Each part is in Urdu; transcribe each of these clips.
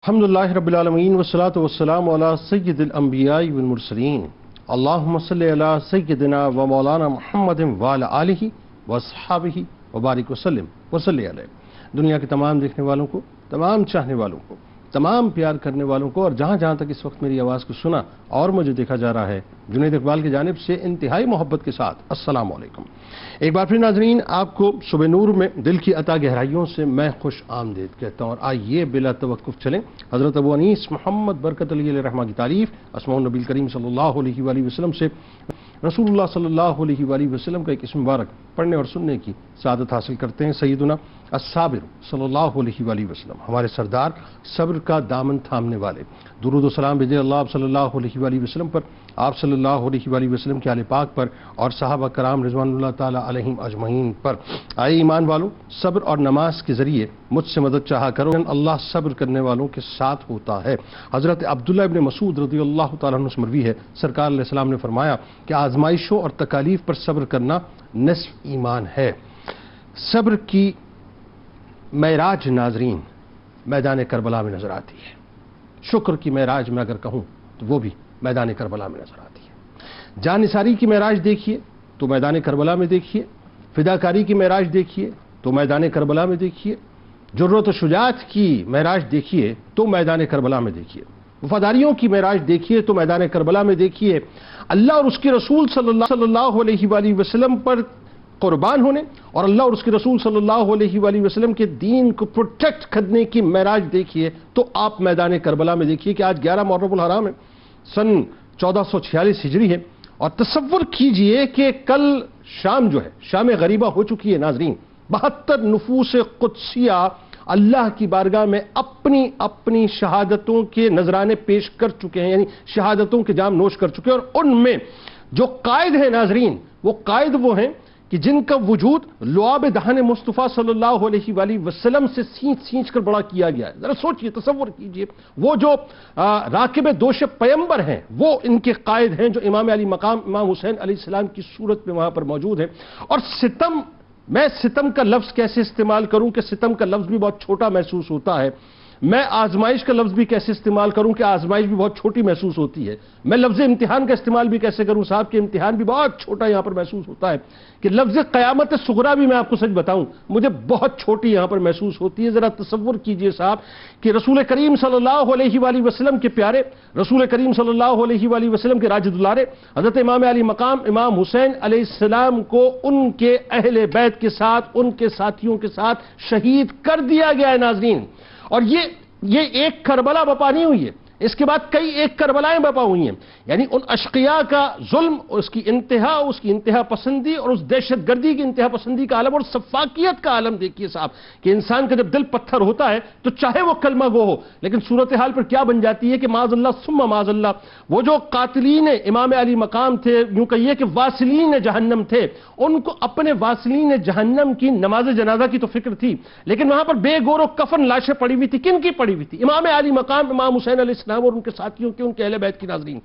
الحمدللہ رب العالمین والصلاة والسلام علی سید الانبیاء والمرسلین اللہم صلی علی سیدنا و مولانا محمد وعلی آلہ واصحابہ وبارک وسلم وصلی علیہ۔ دنیا کے تمام دیکھنے والوں کو، تمام چاہنے والوں کو، تمام پیار کرنے والوں کو، اور جہاں جہاں تک اس وقت میری آواز کو سنا اور مجھے دیکھا جا رہا ہے، جنید اقبال کی جانب سے انتہائی محبت کے ساتھ السلام علیکم۔ ایک بار پھر ناظرین، آپ کو صبح نور میں دل کی عطا گہرائیوں سے میں خوش آمدید کہتا ہوں، اور آئیے بلا توقف چلیں حضرت ابو انیس محمد برکت علیہ الرحمہ کی تعریف اسماء النبی کریم صلی اللہ علیہ وآلہ وسلم سے رسول اللہ صلی اللہ علیہ وآلہ وسلم کا ایک اسم مبارک پڑھنے اور سننے کی سعادت حاصل کرتے ہیں۔ سیدنا الصابر صلی اللہ علیہ وآلہ وسلم، ہمارے سردار، صبر کا دامن تھامنے والے، درود و سلام بھیجے اللہ صلی اللہ علیہ وآلہ وسلم پر، آپ صلی اللہ علیہ وآلہ وسلم کے آل پاک پر، اور صحابہ کرام رضوان اللہ تعالی علیہم اجمعین پر۔ آئے ایمان والوں، صبر اور نماز کے ذریعے مجھ سے مدد چاہا کرو، اللہ صبر کرنے والوں کے ساتھ ہوتا ہے۔ حضرت عبداللہ ابن مسعود رضی اللہ تعالیٰ عنہ سے مروی ہے، سرکار علیہ السلام نے فرمایا کہ آزمائشوں اور تکالیف پر صبر کرنا نصف ایمان ہے۔ صبر کی معراج ناظرین میدان کربلا میں نظر آتی ہے، شکر کی معراج میں اگر کہوں تو وہ بھی میدان کربلا میں نظر آتی ہے۔ جان نثاری کی معراج دیکھیے تو میدان کربلا میں دیکھیے، فداکاری کی معراج دیکھیے تو میدان کربلا میں دیکھیے، جرأت و شجاعت کی معراج دیکھیے تو میدان کربلا میں دیکھیے، وفاداریوں کی معراج دیکھیے تو میدان کربلا میں دیکھیے، اللہ اور اس کے رسول صلی اللہ علیہ وآلہ وسلم پر قربان ہونے اور اللہ اور اس کے رسول صلی اللہ علیہ وآلہ وسلم کے دین کو پروٹیکٹ کرنے کی معراج دیکھیے تو آپ میدان کربلا میں دیکھیے کہ آج 11 محرم الحرام ہے، سن 1446 ہجری ہے، اور تصور کیجئے کہ کل شام جو ہے، شام غریبہ ہو چکی ہے ناظرین، 72 نفوس قدسیہ اللہ کی بارگاہ میں اپنی اپنی شہادتوں کے نذرانے پیش کر چکے ہیں، یعنی شہادتوں کے جام نوش کر چکے ہیں، اور ان میں جو قائد ہیں ناظرین، وہ قائد وہ ہیں کہ جن کا وجود لعاب دہن مصطفیٰ صلی اللہ علیہ وآلہ وسلم سے سینچ سینچ کر بڑا کیا گیا ہے۔ ذرا سوچئے، تصور کیجئے، وہ جو راکب دوش پیمبر ہیں وہ ان کے قائد ہیں، جو امام علی مقام امام حسین علیہ السلام کی صورت میں وہاں پر موجود ہیں۔ اور ستم، میں ستم کا لفظ کیسے استعمال کروں کہ ستم کا لفظ بھی بہت چھوٹا محسوس ہوتا ہے، میں آزمائش کا لفظ بھی کیسے استعمال کروں کہ آزمائش بھی بہت چھوٹی محسوس ہوتی ہے، میں لفظ امتحان کا استعمال بھی کیسے کروں صاحب کہ امتحان بھی بہت چھوٹا یہاں پر محسوس ہوتا ہے، کہ لفظ قیامت صغریٰ بھی میں آپ کو سچ بتاؤں مجھے بہت چھوٹی یہاں پر محسوس ہوتی ہے۔ ذرا تصور کیجئے صاحب کہ رسول کریم صلی اللہ علیہ وآلہ وسلم کے پیارے، رسول کریم صلی اللہ علیہ وآلہ وسلم کے راج دلارے حضرت امام علی مقام امام حسین علیہ السلام کو ان کے اہل بیت کے ساتھ، ان کے ساتھیوں کے ساتھ شہید کر دیا گیا ہے ناظرین، اور یہ ایک کربلا بپا نہیں ہوئی ہے، اس کے بعد کئی ایک کربلائیں بپا ہوئی ہیں، یعنی ان اشقیاء کا ظلم، اس کی انتہا پسندی اور اس دہشت گردی کی انتہا پسندی کا عالم اور سفاکیت کا عالم دیکھیے صاحب، کہ انسان کا جب دل پتھر ہوتا ہے تو چاہے وہ کلمہ گو ہو، لیکن صورتحال پر کیا بن جاتی ہے کہ معاذ اللہ ثم معاذ اللہ، وہ جو قاتلین امام علی مقام تھے، یوں کہیے کہ واصلین جہنم تھے، ان کو اپنے واصلین جہنم کی نماز جنازہ کی تو فکر تھی، لیکن وہاں پر بے گور و کفن لاشیں پڑی ہوئی تھی، کن کی پڑی ہوئی تھی؟ امام علی مقام امام حسین علیہ السلام اور ان کے ساتھیوں کی، ان کے اہل بیت کی ناظرین۔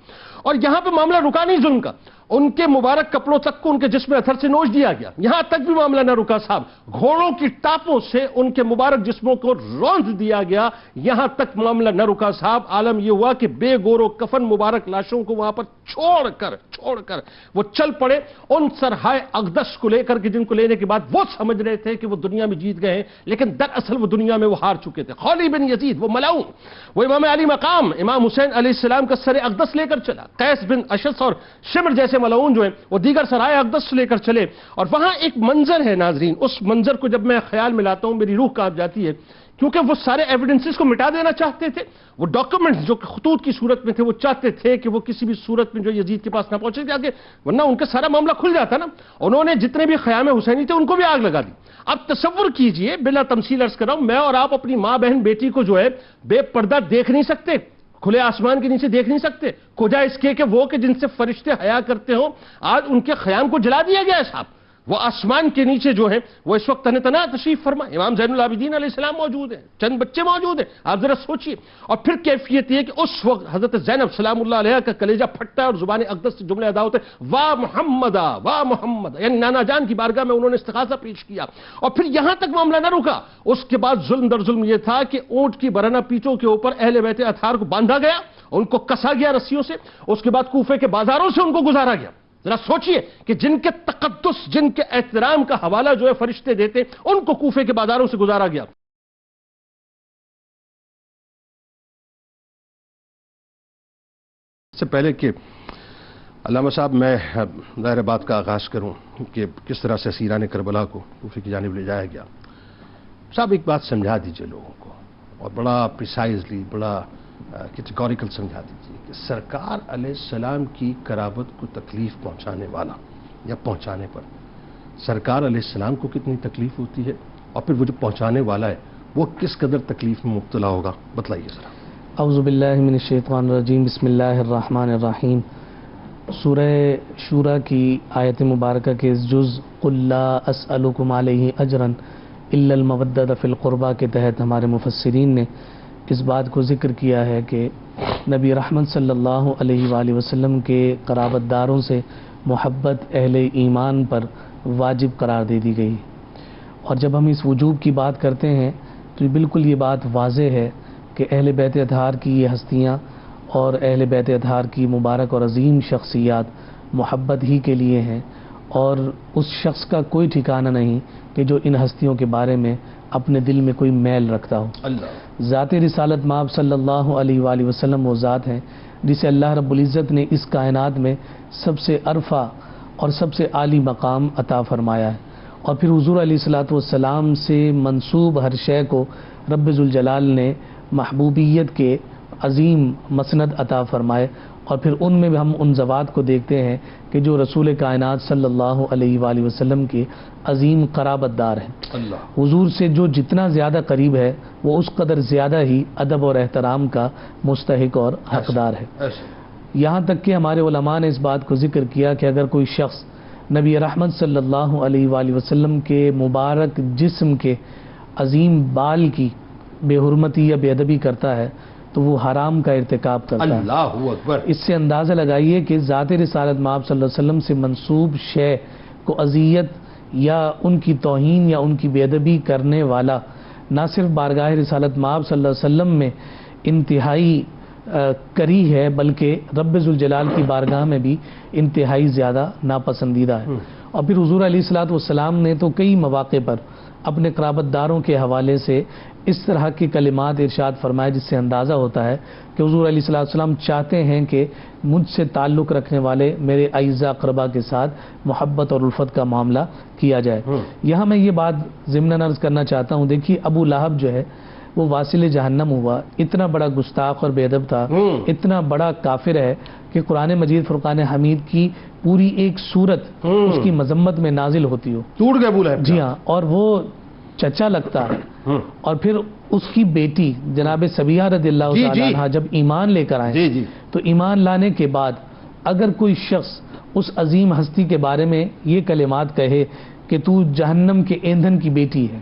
اور یہاں پہ معاملہ رکا نہیں ظلم کا، ان کے مبارک کپڑوں تک کو ان کے جسم اتھر سے نوچ دیا گیا، یہاں تک بھی معاملہ نہ رکا صاحب، گھوڑوں کی ٹاپوں سے ان کے مبارک جسموں کو روند دیا گیا، یہاں تک معاملہ نہ رکا صاحب، عالم یہ ہوا کہ بے گور و کفن مبارک لاشوں کو وہاں پر چھوڑ کر وہ چل پڑے ان سرہائے اقدس کو لے کر کے، جن کو لینے کے بعد وہ سمجھ رہے تھے کہ وہ دنیا میں جیت گئے ہیں، لیکن دراصل وہ دنیا میں وہ ہار چکے تھے۔ خولی بن یزید وہ ملعون، وہ امام علی مقام امام حسین علیہ السلام کا سر اقدس لے کر چلا، قیس بن اشعث اور شمر جیسے ملعون جو ہیں وہ دیگر سرائے اقدس لے کر چلے، اور وہاں ایک منظر ہے ناظرین، اس منظر کو جب میں خیال میں لاتا ہوں میری روح کانپ جاتی ہے، کیونکہ وہ سارے ایویڈنسز کو مٹا دینا چاہتے تھے، وہ ڈاکیومنٹس جو خطوط کی صورت میں تھے وہ چاہتے تھے کہ وہ کسی بھی صورت میں جو یزید کے پاس نہ پہنچے تھے آگے، ورنہ ان کا سارا معاملہ کھل جاتا نا۔ انہوں نے جتنے بھی خیام حسینی تھے ان کو بھی آگ لگا دی۔ اب تصور کیجئے، بلا تمثیل عرض کر رہا ہوں، میں اور آپ اپنی ماں بہن بیٹی کو جو ہے بے پردہ دیکھ نہیں سکتے، کھلے آسمان کے نیچے دیکھ نہیں سکتے، کوجا اس کے کہ وہ کہ جن سے فرشتے حیا کرتے ہوں، آج ان کے خیام کو جلا دیا گیا ہے صاحب، وہ آسمان کے نیچے جو ہے وہ اس وقت تنہ تنہا تشریف فرما، امام زین العابدین علیہ السلام موجود ہیں، چند بچے موجود ہیں، آپ ذرا سوچئے۔ اور پھر کیفیت یہ کہ اس وقت حضرت زینب سلام اللہ علیہ کا کلیجہ پھٹتا ہے اور زبان اقدس سے جملے ادا ہوتے ہیں، واہ محمدہ واہ محمد، یعنی نانا جان کی بارگاہ میں انہوں نے استغاثہ پیش کیا۔ اور پھر یہاں تک معاملہ نہ رکا، اس کے بعد ظلم در ظلم یہ تھا کہ اونٹ کی برہنہ پیٹوں کے اوپر اہل بیت اطہار کو باندھا گیا، ان کو کسا گیا رسیوں سے، اس کے بعد کوفے کے بازاروں سے ان کو گزارا گیا۔ ذرا سوچئے کہ جن کے تقدس، جن کے احترام کا حوالہ جو ہے فرشتے دیتے، ان کو کوفے کے بازاروں سے گزارا گیا۔ اس سے پہلے کہ علامہ صاحب میں ظاہر بات کا آغاز کروں کہ کس طرح سے اسیران کربلا کو کوفے کی جانب لے جایا گیا، صاحب ایک بات سمجھا دیجئے لوگوں کو، اور بڑا پریسائزلی، بڑا کیٹیگوریکل سمجھا دیجئے کہ سرکار علیہ السلام کی قرابت کو تکلیف پہنچانے والا یا پہنچانے پر سرکار علیہ السلام کو کتنی تکلیف ہوتی ہے، اور پھر وہ جو پہنچانے والا ہے وہ کس قدر تکلیف میں مبتلا ہوگا، بتلائیے ذرا۔ اعوذ باللہ من الشیطان الرجیم، بسم اللہ الرحمن الرحیم۔ سورہ شورى کی آیت مبارکہ کے جز قل لا اسألکم علیہ اجرا الا المودۃ فی القربى کے تحت ہمارے مفسرین نے اس بات کو ذکر کیا ہے کہ نبی رحمت صلی اللہ علیہ وآلہ وسلم کے قرابت داروں سے محبت اہل ایمان پر واجب قرار دے دی گئی، اور جب ہم اس وجوب کی بات کرتے ہیں تو بالکل یہ بات واضح ہے کہ اہل بیت اطہار کی یہ ہستیاں اور اہل بیت اطہار کی مبارک اور عظیم شخصیات محبت ہی کے لیے ہیں، اور اس شخص کا کوئی ٹھکانہ نہیں کہ جو ان ہستیوں کے بارے میں اپنے دل میں کوئی میل رکھتا ہو۔ ذات رسالت مآب صلی اللہ علیہ وآلہ وسلم وہ ذات ہیں جسے اللہ رب العزت نے اس کائنات میں سب سے عرفہ اور سب سے عالی مقام عطا فرمایا ہے، اور پھر حضور علیہ الصلوۃ والسلام سے منسوب ہر شے کو رب ذوالجلال نے محبوبیت کے عظیم مسند عطا فرمائے، اور پھر ان میں بھی ہم ان ذوات کو دیکھتے ہیں کہ جو رسول کائنات صلی اللہ علیہ وآلہ وسلم کے عظیم قرابت دار ہیں۔ حضور سے جو جتنا زیادہ قریب ہے وہ اس قدر زیادہ ہی ادب اور احترام کا مستحق اور حقدار ہے۔ یہاں تک کہ ہمارے علماء نے اس بات کو ذکر کیا کہ اگر کوئی شخص نبی رحمت صلی اللہ علیہ وآلہ وسلم کے مبارک جسم کے عظیم بال کی بے حرمتی یا بے ادبی کرتا ہے تو وہ حرام کا ارتکاب کرتا ہے۔ اللہ اکبر۔ اس سے اندازہ لگائیے کہ ذات رسالت مآب صلی اللہ علیہ وسلم سے منسوب شے کو اذیت یا ان کی توہین یا ان کی بے ادبی کرنے والا نہ صرف بارگاہ رسالت مآب صلی اللہ علیہ وسلم میں انتہائی کری ہے بلکہ رب ذوالجلال کی بارگاہ میں بھی انتہائی زیادہ ناپسندیدہ ہے۔ اور پھر حضور علیہ الصلوۃ والسلام نے تو کئی مواقع پر اپنے قرابت داروں کے حوالے سے اس طرح کے کلمات ارشاد فرمائے جس سے اندازہ ہوتا ہے کہ حضور علیہ الصلوۃ والسلام چاہتے ہیں کہ مجھ سے تعلق رکھنے والے میرے اعزاء اقربا کے ساتھ محبت اور الفت کا معاملہ کیا جائے۔ یہاں میں یہ بات ضمناً عرض کرنا چاہتا ہوں، دیکھیے ابو لہب جو ہے وہ واصل جہنم ہوا، اتنا بڑا گستاخ اور بے ادب تھا، اتنا بڑا کافر ہے کہ قرآن مجید فرقان حمید کی پوری ایک سورت اس کی مذمت میں نازل ہوتی ہو، ٹوٹ گئے بولا ہے۔ جی ہاں، اور وہ چچا لگتا ہے، اور پھر اس کی بیٹی جناب سبیہ رضی اللہ تعالیٰ عنہ جب ایمان لے کر آئے تو ایمان لانے کے بعد اگر کوئی شخص اس عظیم ہستی کے بارے میں یہ کلمات کہے کہ تو جہنم کے ایندھن کی بیٹی ہے،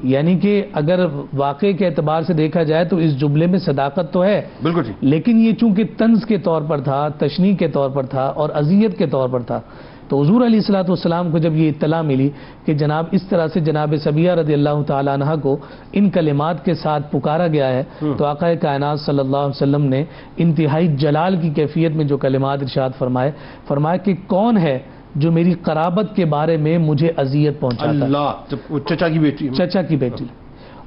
یعنی کہ اگر واقعے کے اعتبار سے دیکھا جائے تو اس جملے میں صداقت تو ہے بالکل، لیکن یہ چونکہ طنز کے طور پر تھا، تشنیع کے طور پر تھا اور اذیت کے طور پر تھا، تو حضور علیہ الصلوۃ والسلام کو جب یہ اطلاع ملی کہ جناب اس طرح سے جناب سبیہ رضی اللہ تعالیٰ عنہ کو ان کلمات کے ساتھ پکارا گیا ہے، تو آقا کائنات صلی اللہ علیہ وسلم نے انتہائی جلال کی کیفیت میں جو کلمات ارشاد فرمائے کہ کون ہے جو میری قرابت کے بارے میں مجھے اذیت پہنچاتا ہے؟ اللہ، چچا کی بیٹی، چچا کی بیٹی،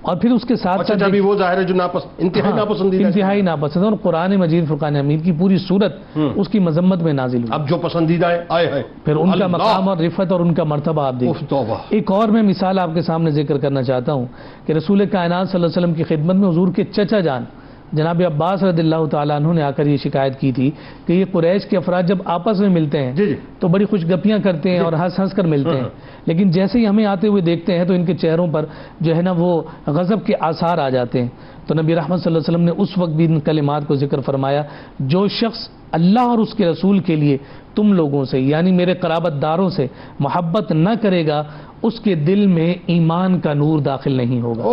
اور پھر اس کے ساتھ چچا بھی وہ ظاہر ہے جو انتہائی ناپسندیدہ، انتہائی ناپسند، اور قرآن مجید فرقان حمید کی پوری صورت اس کی مذمت میں نازل ہوئی۔ اب جو پسندیدہ ہے آئے ہیں، پھر ان کا مقام اور رفعت اور ان کا مرتبہ آپ دیکھیں۔ ایک اور میں مثال آپ کے سامنے ذکر کرنا چاہتا ہوں کہ رسول کائنات صلی اللہ علیہ وسلم کی خدمت میں حضور کے چچا جان جناب عباس رضی اللہ تعالیٰ عنہ نے آ کر یہ شکایت کی تھی کہ یہ قریش کے افراد جب آپس میں ملتے ہیں تو بڑی خوش گپیاں کرتے ہیں اور ہنس ہنس کر ملتے ہیں، لیکن جیسے ہی ہمیں آتے ہوئے دیکھتے ہیں تو ان کے چہروں پر جو ہے نا وہ غضب کے آثار آ جاتے ہیں۔ تو نبی رحمت صلی اللہ علیہ وسلم نے اس وقت بھی ان کلمات کو ذکر فرمایا، جو شخص اللہ اور اس کے رسول کے لیے تم لوگوں سے یعنی میرے قرابت داروں سے محبت نہ کرے گا اس کے دل میں ایمان کا نور داخل نہیں ہوگا۔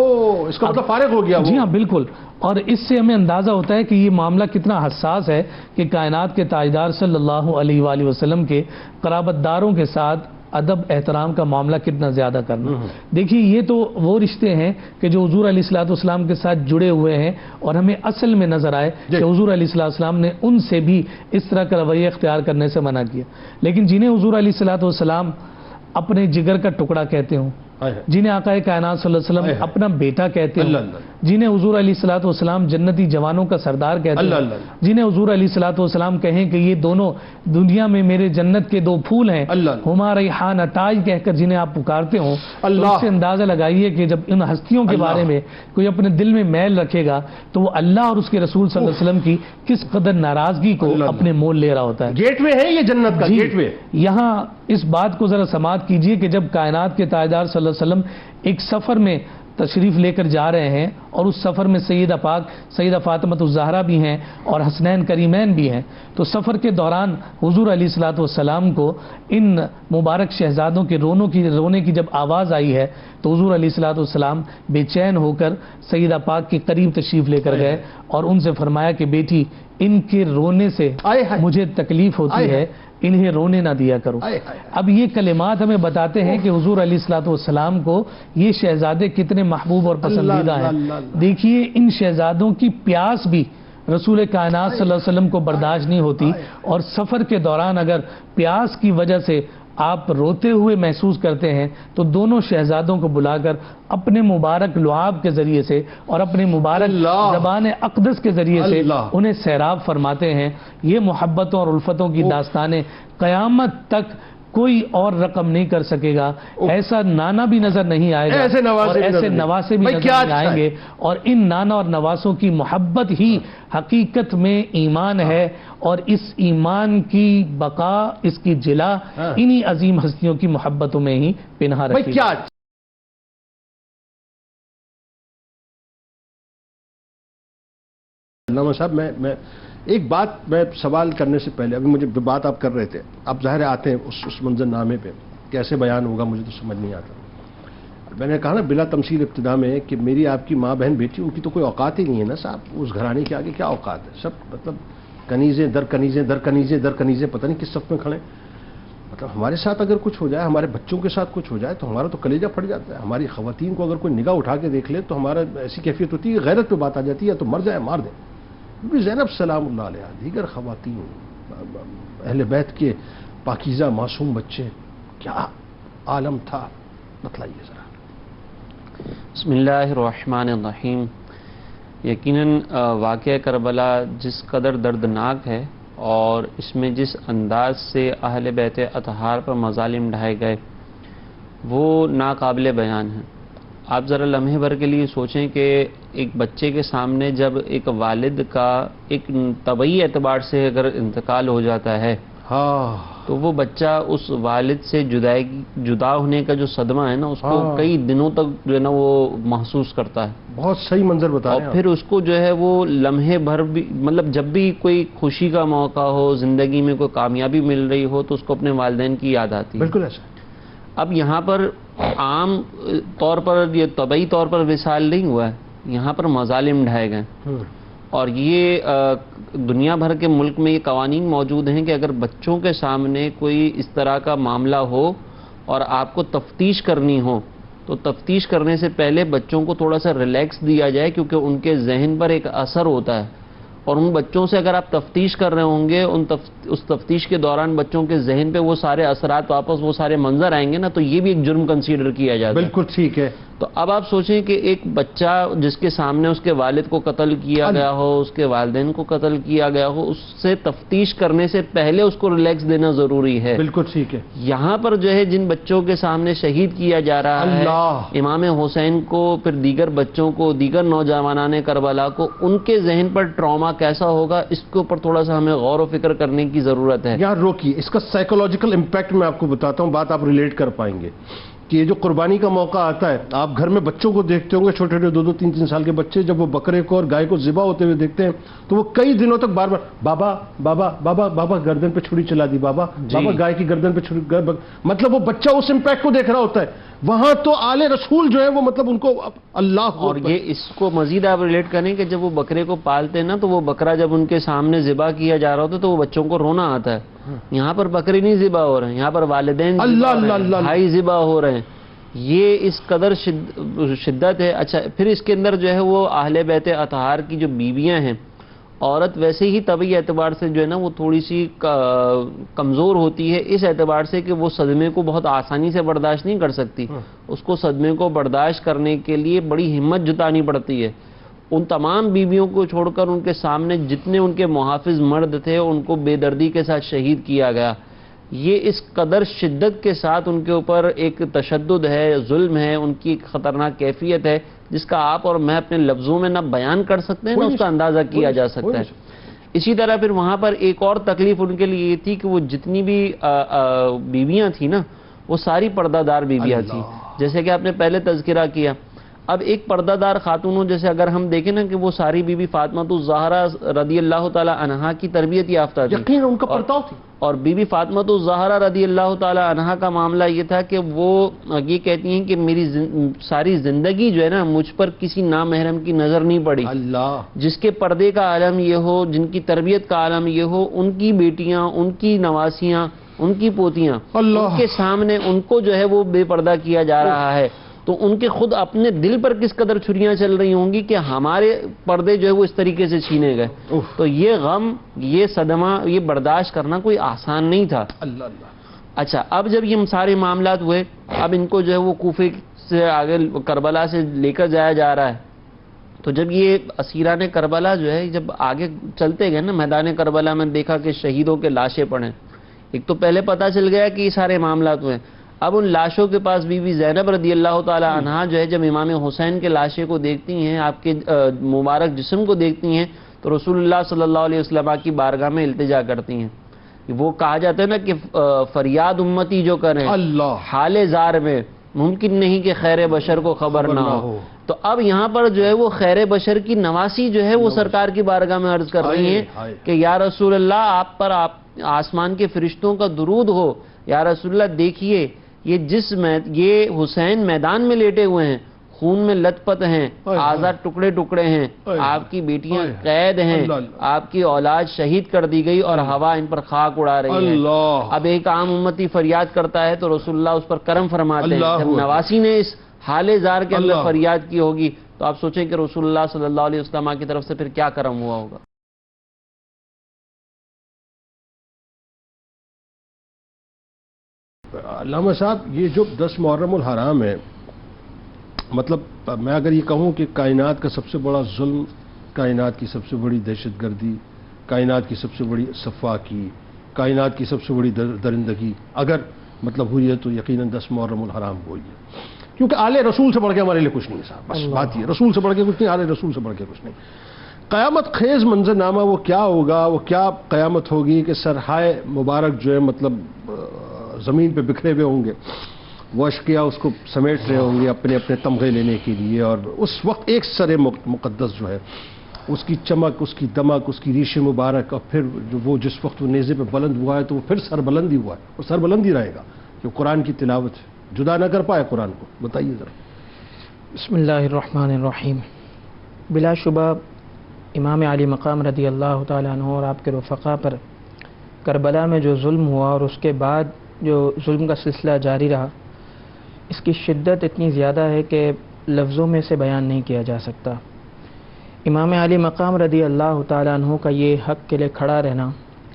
اس کا مطلب فارغ ہو گیا وہ۔ جی ہاں بالکل، اور اس سے ہمیں اندازہ ہوتا ہے کہ یہ معاملہ کتنا حساس ہے کہ کائنات کے تاجدار صلی اللہ علیہ وآلہ وسلم کے قرابت داروں کے ساتھ ادب احترام کا معاملہ کتنا زیادہ کرنا۔ دیکھیے یہ تو وہ رشتے ہیں کہ جو حضور علیہ الصلوۃ والسلام کے ساتھ جڑے ہوئے ہیں، اور ہمیں اصل میں نظر آئے کہ حضور علیہ الصلوۃ والسلام نے ان سے بھی اس طرح کا رویہ اختیار کرنے سے منع کیا، لیکن جنہیں حضور علیہ الصلوۃ والسلام اپنے جگر کا ٹکڑا کہتے ہوں، جنہیں آقا کائنات صلی اللہ علیہ وسلم اپنا بیٹا کہتے ہیں، جنہیں حضور علیہ الصلوۃ والسلام جنتی جوانوں کا سردار کہتے ہیں، جنہیں حضور علیہ الصلوۃ والسلام کہیں کہ یہ دونوں دنیا میں میرے جنت کے دو پھول ہیں، ہما ریحان تاج کہہ کر جنہیں آپ پکارتے ہوں، تو اس سے اندازہ لگائیے کہ جب ان ہستیوں کے بارے میں کوئی اپنے دل میں میل رکھے گا تو وہ اللہ اور اس کے رسول صلی اللہ علیہ وسلم کی کس قدر ناراضگی کو اپنے مول لے رہا ہوتا ہے۔ گیٹ وے ہے یہ جنت کا، گیٹ وے۔ یہاں اس بات کو ذرا سماعت کیجئے کہ جب کائنات کے تاجدار صلی اللہ علیہ وسلم ایک سفر میں تشریف لے کر جا رہے ہیں، اور اس سفر میں سیدہ پاک سیدہ فاطمہ الزہرا بھی ہیں اور حسنین کریمین بھی ہیں، تو سفر کے دوران حضور علیہ الصلوۃ والسلام کو ان مبارک شہزادوں کے رونے کی جب آواز آئی ہے تو حضور علیہ الصلوۃ والسلام بے چین ہو کر سیدہ پاک کے قریب تشریف لے کر گئے اور ان سے فرمایا کہ بیٹی ان کے رونے سے مجھے تکلیف ہوتی ہے، انہیں رونے نہ دیا کرو۔ اب یہ کلمات ہمیں بتاتے ہیں کہ حضور علیہ الصلوۃ والسلام کو یہ شہزادے کتنے محبوب اور پسندیدہ ہیں۔ دیکھیے ان شہزادوں کی پیاس بھی رسول کائنات صلی اللہ علیہ وسلم کو برداشت نہیں ہوتی، اور سفر کے دوران اگر پیاس کی وجہ سے آپ روتے ہوئے محسوس کرتے ہیں تو دونوں شہزادوں کو بلا کر اپنے مبارک لعاب کے ذریعے سے اور اپنے مبارک زبان اقدس کے ذریعے سے انہیں سیراب فرماتے ہیں۔ یہ محبتوں اور الفتوں کی داستانیں قیامت تک کوئی اور رقم نہیں کر سکے گا، ایسا نانا بھی نظر نہیں آئے گا، اور ایسے نواسے بھی نظر نہیں آئیں گے، اور ان نانا اور نواسوں کی محبت ہی حقیقت میں ایمان ہے، اور اس ایمان کی بقا، اس کی جلا انہی عظیم ہستیوں کی محبتوں میں ہی پنہا رکھی ہے۔ علامہ صاحب میں ایک بات میں سوال کرنے سے پہلے، ابھی مجھے بات آپ کر رہے تھے، آپ ظاہر آتے ہیں اس منظر نامے پہ کیسے بیان ہوگا مجھے تو سمجھ نہیں آتا۔ میں نے کہا نا بلا تمثیل ابتدا میں کہ میری آپ کی ماں بہن بیٹی ان کی تو کوئی اوقات ہی نہیں ہے نا صاحب، اس گھرانے کے آگے کیا اوقات ہے، سب مطلب کنیزیں در کنیزیں در کنیزیں در کنیزیں، پتہ نہیں کس صف میں کھڑے۔ مطلب ہمارے ساتھ اگر کچھ ہو جائے، ہمارے بچوں کے ساتھ کچھ ہو جائے تو ہمارا تو کلیجہ پھٹ جاتا ہے۔ ہماری خواتین کو اگر کوئی نگاہ اٹھا کے دیکھ لے تو ہمارا ایسی کیفیت ہوتی ہے کہ غیرت پہ بات آ جاتی ہے، تو مر جائے مار دیں۔ زینب سلام اللہ علیہ، دیگر خواتین، اہل بیت کے پاکیزہ معصوم بچے، کیا عالم تھا، بتلائیے ذرا۔ بسم اللہ الرحمن الرحیم۔ یقیناً واقعہ کربلا جس قدر دردناک ہے اور اس میں جس انداز سے اہل بیت اطہار پر مظالم ڈھائے گئے وہ ناقابل بیان ہے۔ آپ ذرا لمحے بھر کے لیے سوچیں کہ ایک بچے کے سامنے جب ایک والد کا ایک طبعی اعتبار سے اگر انتقال ہو جاتا ہے تو وہ بچہ اس والد سے جدا ہونے کا جو صدمہ ہے نا، اس کو کئی دنوں تک جو ہے نا وہ محسوس کرتا ہے۔ بہت صحیح منظر بتا رہے ہیں۔ اور پھر اس کو جو ہے وہ لمحے بھر بھی، مطلب جب بھی کوئی خوشی کا موقع ہو، زندگی میں کوئی کامیابی مل رہی ہو تو اس کو اپنے والدین کی یاد آتی ہے۔ بالکل ایسا۔ اب یہاں پر عام طور پر یہ طبعی طور پر وصال نہیں ہوا ہے، یہاں پر مظالم ڈھائے گئے، اور یہ دنیا بھر کے ملک میں یہ قوانین موجود ہیں کہ اگر بچوں کے سامنے کوئی اس طرح کا معاملہ ہو اور آپ کو تفتیش کرنی ہو تو تفتیش کرنے سے پہلے بچوں کو تھوڑا سا ریلیکس دیا جائے، کیونکہ ان کے ذہن پر ایک اثر ہوتا ہے، اور ان بچوں سے اگر آپ تفتیش کر رہے ہوں گے، اس تفتیش کے دوران بچوں کے ذہن پہ وہ سارے اثرات واپس وہ سارے منظر آئیں گے نا، تو یہ بھی ایک جرم کنسیڈر کیا جاتا ہے۔ بالکل ٹھیک ہے۔ تو اب آپ سوچیں کہ ایک بچہ جس کے سامنے اس کے والد کو قتل کیا گیا ہو، اس کے والدین کو قتل کیا گیا ہو، اس سے تفتیش کرنے سے پہلے اس کو ریلیکس دینا ضروری ہے۔ بالکل ٹھیک ہے۔ یہاں پر جو ہے جن بچوں کے سامنے شہید کیا جا رہا ہے، امام حسین کو، پھر دیگر بچوں کو، دیگر نوجوانان کربلا کو، ان کے ذہن پر ٹراما کیسا ہوگا، اس کے اوپر تھوڑا سا ہمیں غور و فکر کرنے کی ضرورت ہے۔ یار روکیے، اس کا سائیکولوجیکل امپیکٹ میں آپ کو بتاتا ہوں، بات آپ ریلیٹ کر پائیں گے۔ کہ یہ جو قربانی کا موقع آتا ہے، آپ گھر میں بچوں کو دیکھتے ہوں گے، چھوٹے چھوٹے 2-2 3-3 سال کے بچے، جب وہ بکرے کو اور گائے کو ذبح ہوتے ہوئے دیکھتے ہیں تو وہ کئی دنوں تک بار بار بابا بابا بابا بابا گردن پہ چھری چلا دی، بابا بابا گائے کی گردن پہ چھری، مطلب وہ بچہ اس امپیکٹ کو دیکھ رہا ہوتا ہے. وہاں تو آل رسول جو ہے وہ مطلب ان کو اللہ. اور یہ اس کو مزید آپ ریلیٹ کریں کہ جب وہ بکرے کو پالتے ہیں نا تو وہ بکرا جب ان کے سامنے ذبح کیا جا رہا ہوتا ہے تو وہ بچوں کو رونا آتا ہے. یہاں پر بکرے نہیں ذبح ہو رہے ہیں، یہاں پر والدین بھائی ذبح ہو رہے ہیں. یہ اس قدر شدت ہے. اچھا پھر اس کے اندر جو ہے وہ اہل بیت اطہار کی جو بیویاں ہیں، عورت ویسے ہی طبعی اعتبار سے جو ہے نا وہ تھوڑی سی کمزور ہوتی ہے، اس اعتبار سے کہ وہ صدمے کو بہت آسانی سے برداشت نہیں کر سکتی. اس کو صدمے کو برداشت کرنے کے لیے بڑی ہمت جتانی پڑتی ہے. ان تمام بیویوں کو چھوڑ کر ان کے سامنے جتنے ان کے محافظ مرد تھے ان کو بے دردی کے ساتھ شہید کیا گیا. یہ اس قدر شدت کے ساتھ ان کے اوپر ایک تشدد ہے، ظلم ہے، ان کی ایک خطرناک کیفیت ہے جس کا آپ اور میں اپنے لفظوں میں نہ بیان کر سکتے ہیں نہ اس کا اندازہ کیا جا سکتا ہے. اسی طرح پھر وہاں پر ایک اور تکلیف ان کے لیے یہ تھی کہ وہ جتنی بھی بیویاں تھیں نا وہ ساری پردہ دار بیویاں تھیں، جیسے کہ آپ نے پہلے تذکرہ کیا. اب ایک پردہ دار خاتونوں جیسے اگر ہم دیکھیں نا کہ وہ ساری بیوی فاطمہ الزہرا رضی اللہ تعالی عنہا کی تربیت یافتہ تھی، یقین ان کا پرتاؤ تھی. اور بی بی فاطمہ الزہرا رضی اللہ تعالی عنہا کا معاملہ یہ تھا کہ وہ یہ کہتی ہیں کہ میری ساری زندگی جو ہے نا مجھ پر کسی نامحرم کی نظر نہیں پڑی. اللہ جس کے پردے کا عالم یہ ہو، جن کی تربیت کا عالم یہ ہو، ان کی بیٹیاں، ان کی نواسیاں، ان کی پوتیاں، ان کے سامنے ان کو جو ہے وہ بے پردہ کیا جا رہا ہے، تو ان کے خود اپنے دل پر کس قدر چھریاں چل رہی ہوں گی کہ ہمارے پردے جو ہے وہ اس طریقے سے چھینے گئے. تو یہ غم، یہ صدمہ، یہ برداشت کرنا کوئی آسان نہیں تھا. اللہ اللہ. اچھا اب جب یہ سارے معاملات ہوئے، اب ان کو جو ہے وہ کوفے سے آگے کربلا سے لے کر جایا جا رہا ہے. تو جب یہ اسیران کربلا جو ہے جب آگے چلتے گئے نا میدان کربلا میں دیکھا کہ شہیدوں کے لاشیں پڑے. ایک تو پہلے پتہ چل گیا کہ یہ سارے معاملات ہوئے. اب ان لاشوں کے پاس بی بی زینب رضی اللہ تعالی عنہا جو ہے جب امام حسین کے لاشے کو دیکھتی ہیں، آپ کے مبارک جسم کو دیکھتی ہیں، تو رسول اللہ صلی اللہ علیہ وسلم کی بارگاہ میں التجا کرتی ہیں. وہ کہا جاتا ہے نا کہ فریاد امتی جو کریں اللہ حال زار میں ممکن نہیں کہ خیر بشر کو خبر نہ ہو. تو اب یہاں پر جو ہے وہ خیر بشر کی نواسی جو ہے وہ سرکار کی بارگاہ میں عرض کر رہی ہیں کہ یا رسول اللہ آپ پر آسمان کے فرشتوں کا درود ہو. یا رسول اللہ دیکھیے یہ حسین میدان میں لیٹے ہوئے ہیں، خون میں لت پت ہیں، آزاد ٹکڑے ٹکڑے ہیں، آپ کی بیٹیاں قید ہیں، آپ کی اولاد شہید کر دی گئی اور ہوا ان پر خاک اڑا رہی ہے. اب ایک عام امتی فریاد کرتا ہے تو رسول اللہ اس پر کرم فرماتے ہیں. جب نواسی نے اس حال زار کے اندر فریاد کی ہوگی تو آپ سوچیں کہ رسول اللہ صلی اللہ علیہ وسلم کی طرف سے پھر کیا کرم ہوا ہوگا. علامہ صاحب یہ جو 10 محرم الحرام ہے، مطلب میں اگر یہ کہوں کہ کائنات کا سب سے بڑا ظلم، کائنات کی سب سے بڑی دہشت گردی، کائنات کی سب سے بڑی صفاکی، کائنات کی سب سے بڑی درندگی اگر مطلب ہوئی ہے تو یقیناً 10 محرم الحرام ہوئی ہے. کیونکہ آل رسول سے بڑھ کے ہمارے لیے کچھ نہیں ہے صاحب. بس بات یہ رسول سے بڑھ کے کچھ نہیں، آل رسول سے بڑھ کے کچھ نہیں. قیامت خیز منظرنامہ وہ کیا ہوگا، وہ کیا قیامت ہوگی کہ سرہائے مبارک جو ہے مطلب زمین پہ بکھرے ہوئے ہوں گے، وہ اشقیاء اس کو سمیٹ رہے ہوں گے اپنے اپنے تمغے لینے کے لیے. اور اس وقت ایک سر مقدس جو ہے اس کی چمک، اس کی دمک، اس کی ریش مبارک، اور پھر وہ جس وقت وہ نیزے پہ بلند ہوا ہے تو وہ پھر سر بلندی ہوا ہے، اور سر بلندی رہے گا جو قرآن کی تلاوت ہے. جدا نہ کر پائے قرآن کو. بتائیے ذرا. بسم اللہ الرحمن الرحیم. بلا شبہ امام علی مقام رضی اللہ تعالیٰ عنہ اور آپ کے رفقا پر کربلا میں جو ظلم ہوا اور اس کے بعد جو ظلم کا سلسلہ جاری رہا، اس کی شدت اتنی زیادہ ہے کہ لفظوں میں سے بیان نہیں کیا جا سکتا. امام علی مقام رضی اللہ تعالیٰ عنہ کا یہ حق کے لیے کھڑا رہنا،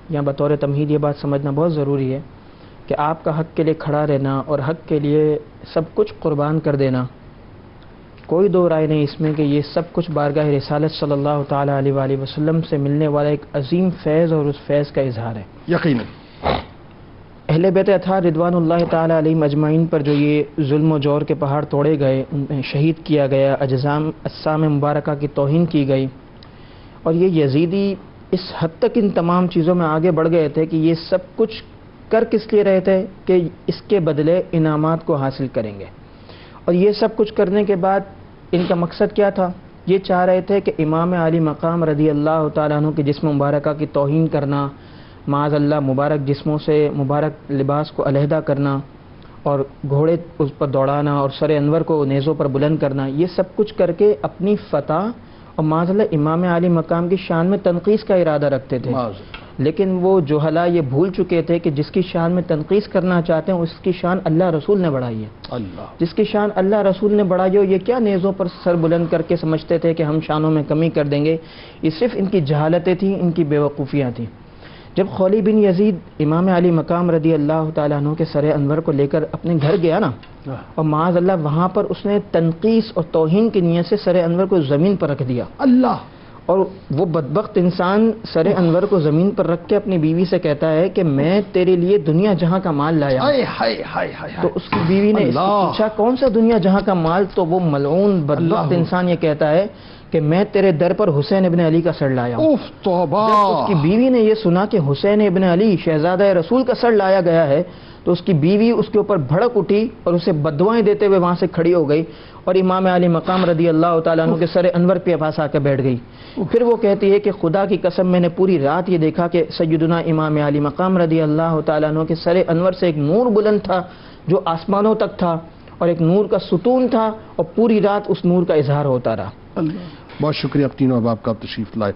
یا بطور تمہید یہ بات سمجھنا بہت ضروری ہے کہ آپ کا حق کے لیے کھڑا رہنا اور حق کے لیے سب کچھ قربان کر دینا، کوئی دو رائے نہیں اس میں کہ یہ سب کچھ بارگاہ رسالت صلی اللہ تعالیٰ علیہ وآلہ وسلم سے ملنے والا ایک عظیم فیض اور اس فیض کا اظہار ہے. یقیناً اہل بیت اطہار رضوان اللہ تعالیٰ علیہ اجمعین پر جو یہ ظلم و جور کے پہاڑ توڑے گئے، انہیں شہید کیا گیا، اجسام مبارکہ کی توہین کی گئی، اور یہ یزیدی اس حد تک ان تمام چیزوں میں آگے بڑھ گئے تھے کہ یہ سب کچھ کر کس لیے رہے تھے کہ اس کے بدلے انعامات کو حاصل کریں گے. اور یہ سب کچھ کرنے کے بعد ان کا مقصد کیا تھا؟ یہ چاہ رہے تھے کہ امام علی مقام رضی اللہ تعالیٰ عنہ کے جسم مبارکہ کی توہین کرنا، معاذ اللہ مبارک جسموں سے مبارک لباس کو علیحدہ کرنا اور گھوڑے اس پر دوڑانا اور سر انور کو نیزوں پر بلند کرنا، یہ سب کچھ کر کے اپنی فتح اور معاذ اللہ امام علی مقام کی شان میں تنقیص کا ارادہ رکھتے تھے. لیکن وہ جوہلا یہ بھول چکے تھے کہ جس کی شان میں تنقیص کرنا چاہتے ہیں اس کی شان اللہ رسول نے بڑھائی ہے. جس کی شان اللہ رسول نے بڑھائی ہو، یہ کیا نیزوں پر سر بلند کر کے سمجھتے تھے کہ ہم شانوں میں کمی کر دیں گے. یہ صرف ان کی جہالتیں تھیں، ان کی بیوقوفیاں تھیں. جب خولی بن یزید امام علی مقام رضی اللہ تعالیٰ عنہ کے سر انور کو لے کر اپنے گھر گیا نا، اور معاذ اللہ وہاں پر اس نے تنقیص اور توہین کی نیت سے سر انور کو زمین پر رکھ دیا. اللہ! اور وہ بدبخت انسان سر انور کو زمین پر رکھ کے اپنی بیوی سے کہتا ہے کہ میں تیرے لیے دنیا جہاں کا مال لایا. تو اس کی بیوی نے اس سے پوچھا کون سا دنیا جہاں کا مال؟ تو وہ ملعون بدبخت انسان یہ کہتا ہے کہ میں تیرے در پر حسین ابن علی کا سر لایا ہوں. جب اس کی بیوی نے یہ سنا کہ حسین ابن علی شہزادہ رسول کا سر لایا گیا ہے تو اس کی بیوی اس کے اوپر بھڑک اٹھی اور اسے بددعائیں دیتے ہوئے وہاں سے کھڑی ہو گئی اور امام علی مقام رضی اللہ تعالیٰ عنہ کے سر انور پہ پاس آ کے بیٹھ گئی. پھر وہ کہتی ہے کہ خدا کی قسم میں نے پوری رات یہ دیکھا کہ سیدنا امام علی مقام رضی اللہ تعالیٰ عنہ کے سر انور سے ایک نور بلند تھا جو آسمانوں تک تھا اور ایک نور کا ستون تھا اور پوری رات اس نور کا اظہار ہوتا رہا. بہت شکریہ آپ تینوں احباب کا آپ تشریف لائے.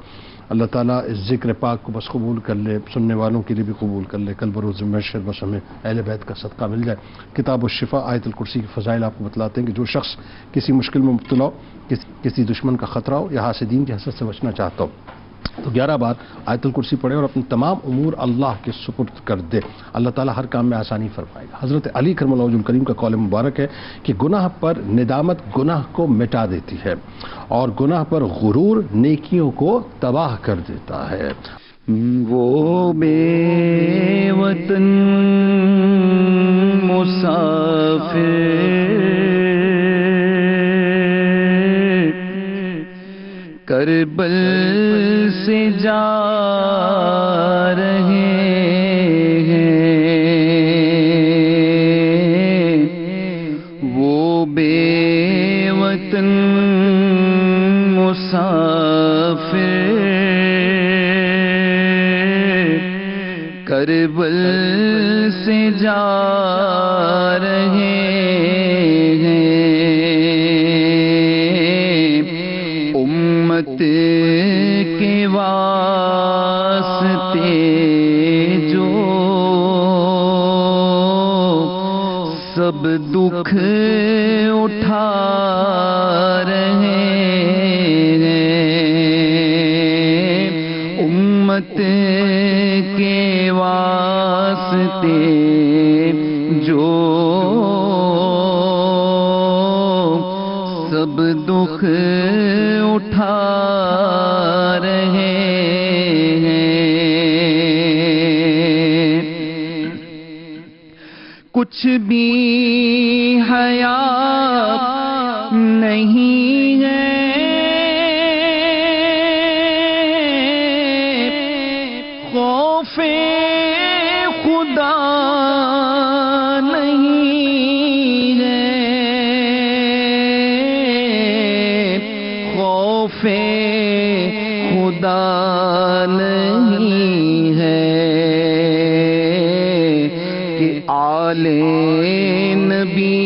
اللہ تعالیٰ اس ذکر پاک کو بس قبول کر لے، سننے والوں کے لیے بھی قبول کر لے. کل بروز محشر بس ہمیں اہل بیت کا صدقہ مل جائے. کتاب الشفا آیت الکرسی کی فضائل آپ کو بتلاتے ہیں کہ جو شخص کسی مشکل میں مبتلا ہو، کسی دشمن کا خطرہ ہو یا حاسدین کی حسد سے بچنا چاہتا ہو تو 11 بار آیت الکرسی پڑھے اور اپنے تمام امور اللہ کے سپرد کر دے. اللہ تعالیٰ ہر کام میں آسانی فرمائے گا. حضرت علی کرم اللہ وجہ الکریم کا قول مبارک ہے کہ گناہ پر ندامت گناہ کو مٹا دیتی ہے اور گناہ پر غرور نیکیوں کو تباہ کر دیتا ہے. وہ بے وطن مسافر کربل سے جا رہے ہیں، وہ بے وطن مسافر کربل سے جا رہے ہیں. امت کے واسطے جو سب دکھ اٹھا رہے ہیں، امت کے واسطے جو سب دکھ اٹھا رہے ہیں. کچھ بھی حیا نہیں ہے، خوف خدا نہیں ہے، خوف خدا نہیں ہے کہ آل نبی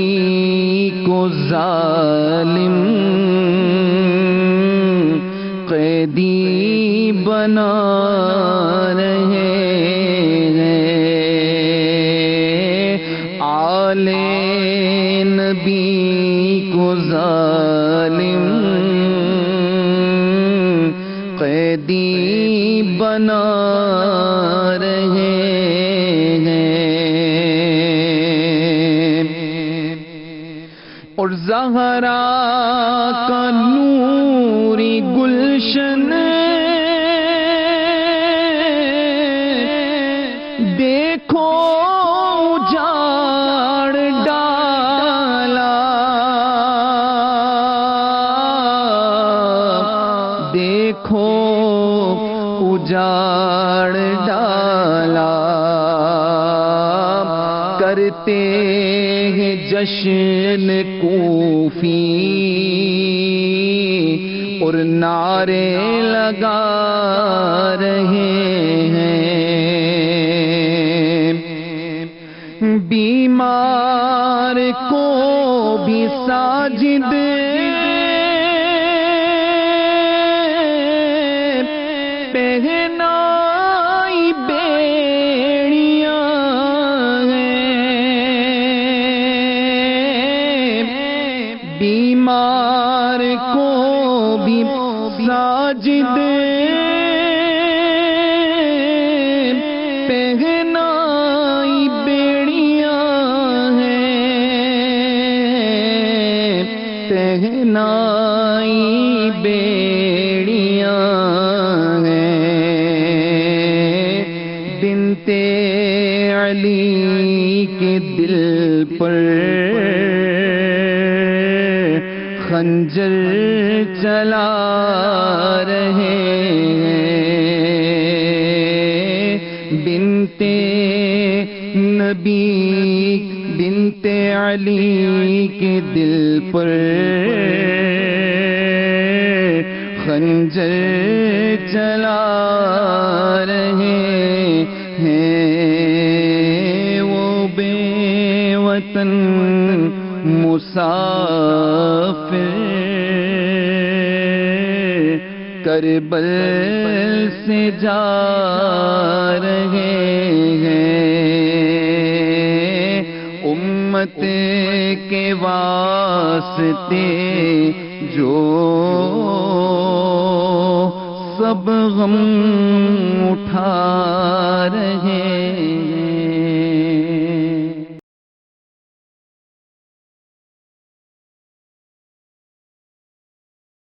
کو ظالم قیدی بنا رہے ہیں، آل نبی کو ظالم قیدی بنا رہے ہیں. اور زہرا کا نوری گلشن دیکھو اجاڑ ڈالا، دیکھو اجاڑ ڈالا. ہیں جشن کوفی اور نعرے لگا رہے ہیں، بیمار کو بھی ساجد پہنائی بیڑیاں ہیں، بیمار کو بھی ساجد پہنائی بیڑیاں ہیں، پہنائی بیڑیاں ہیں، بنت علی کے دل پر خنجر چلا رہے ہیں، بنت نبی بنت علی کے دل پر خنجر چلا رہے ہیں، وہ بے وطن مسافر کربل سے جا رہے ہیں، امت کے واسطے جو سب غم اٹھا رہے